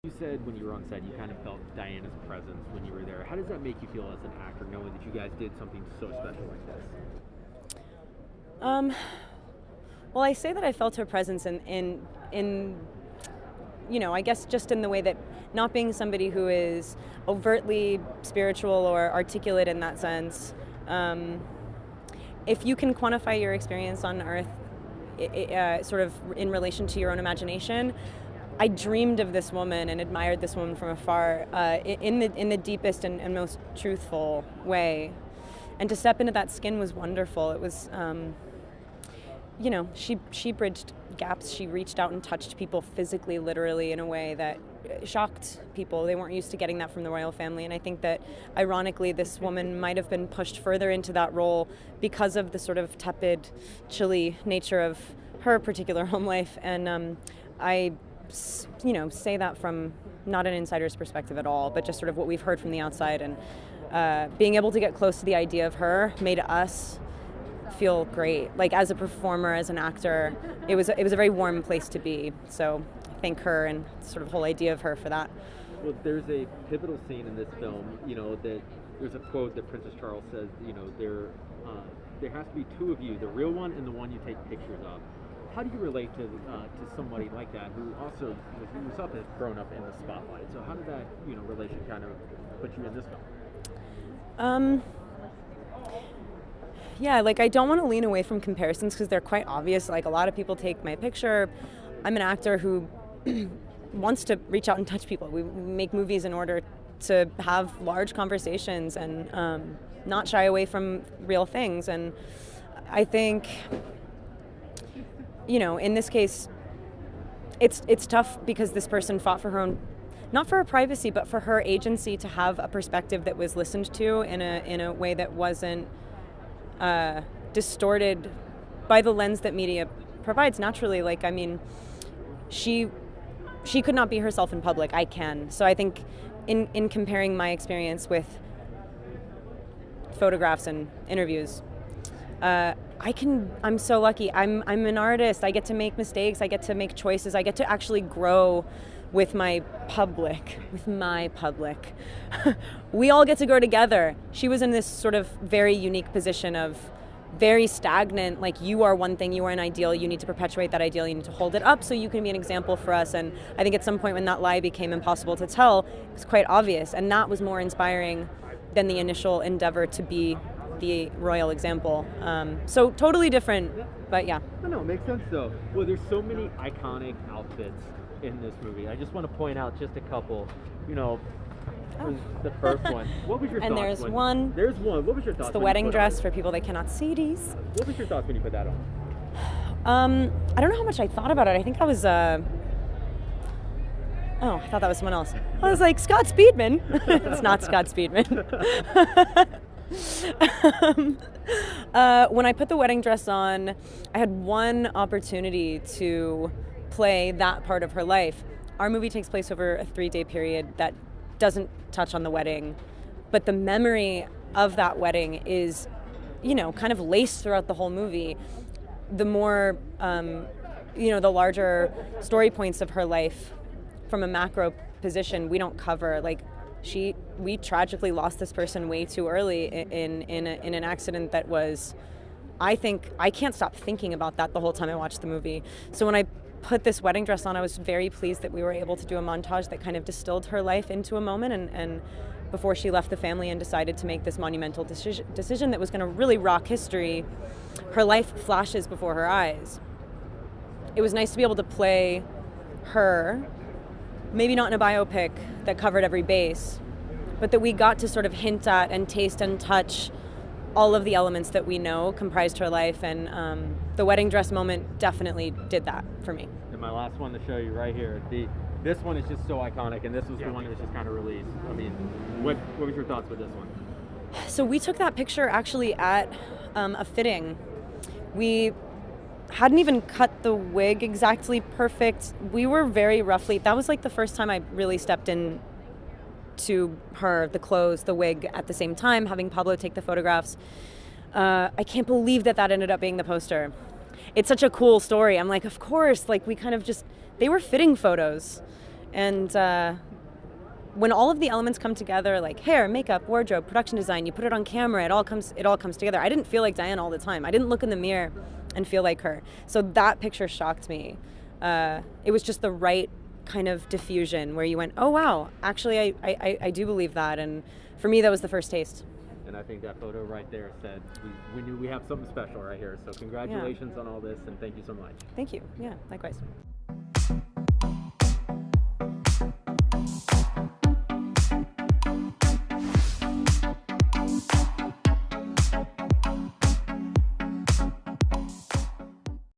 You said when you were on set, you kind of felt Diana's presence when you were there. How does that make you feel as an actor, knowing that you guys did something so special like this? Um, well, I say that I felt her presence in I guess just in the way that not being somebody who is overtly spiritual or articulate in that sense, if you can quantify your experience on Earth sort of in relation to your own imagination, I dreamed of this woman and admired this woman from afar in the deepest and most truthful way. And to step into that skin was wonderful. It was, she bridged gaps. She reached out and touched people physically, literally, in a way that shocked people. They weren't used to getting that from the royal family. And I think that, ironically, this woman might have been pushed further into that role because of the sort of tepid, chilly nature of her particular home life. And I say that from not an insider's perspective at all, but just sort of what we've heard from the outside. And being able to get close to the idea of her made us feel great. Like, as a performer, as an actor, it was a very warm place to be. So I thank her and sort of whole idea of her for that. Well, there's a pivotal scene in this film, that there's a quote that Princess Charles says, there has to be two of you, the real one and the one you take pictures of. How do you relate to somebody like that who also yourself has grown up in the spotlight? So how did that relation kind of put you in this film? Yeah, I don't want to lean away from comparisons because they're quite obvious. Like, a lot of people take my picture. I'm an actor who wants to reach out and touch people. We make movies in order to have large conversations and not shy away from real things. And I think, in this case, it's tough because this person fought for her own, not for her privacy, but for her agency to have a perspective that was listened to in a way that wasn't distorted by the lens that media provides naturally. She could not be herself in public. I can. So I think in comparing my experience with photographs and interviews, I'm so lucky. I'm an artist. I get to make mistakes. I get to make choices. I get to actually grow with my public. We all get to grow together. She was in this sort of very unique position of very stagnant, like, you are one thing, you are an ideal, you need to perpetuate that ideal, you need to hold it up so you can be an example for us. And I think at some point when that lie became impossible to tell, it was quite obvious. And that was more inspiring than the initial endeavor to be the royal example. So totally different, but yeah. No, it makes sense though. Well, there's so many iconic outfits in this movie. I just want to point out just a couple. The first one. What was your thoughts? And there's one. There's one. What was your thoughts? It's the wedding dress for people that cannot see these. What was your thoughts when you put that on? I don't know how much I thought about it. I think I was I thought that was someone else. I was like, Scott Speedman. It's not Scott Speedman. When I put the wedding dress on, I had one opportunity to play that part of her life. Our movie takes place over a 3-day period that doesn't touch on the wedding, but the memory of that wedding is, kind of laced throughout the whole movie. The more, the larger story points of her life from a macro position we don't cover. Like, we tragically lost this person way too early in an accident that was, I can't stop thinking about that the whole time I watched the movie. So when I put this wedding dress on, I was very pleased that we were able to do a montage that kind of distilled her life into a moment and before she left the family and decided to make this monumental decision that was going to really rock history. Her life flashes before her eyes. It was nice to be able to play her, maybe not in a biopic that covered every base, but that we got to sort of hint at and taste and touch all of the elements that we know comprised her life, and the wedding dress moment definitely did that for me. And my last one to show you right here. This one is just so iconic, and this was the one that was just kind of released. I mean, what was your thoughts with this one? So we took that picture actually at a fitting. We hadn't even cut the wig exactly perfect. We were very roughly, that was like the first time I really stepped in to her, the clothes, the wig at the same time, having Pablo take the photographs. I can't believe that ended up being the poster. It's such a cool story. I'm like, of course, like we kind of just, they were fitting photos. And when all of the elements come together, like hair, makeup, wardrobe, production design, you put it on camera, it all comes together. I didn't feel like Diane all the time. I didn't look in the mirror and feel like her. So that picture shocked me. It was just the right kind of diffusion where you went, oh wow, actually I do believe that. And for me, that was the first taste. And I think that photo right there said we knew we have something special right here. So congratulations on all this, and thank you so much. Thank you. Yeah, likewise.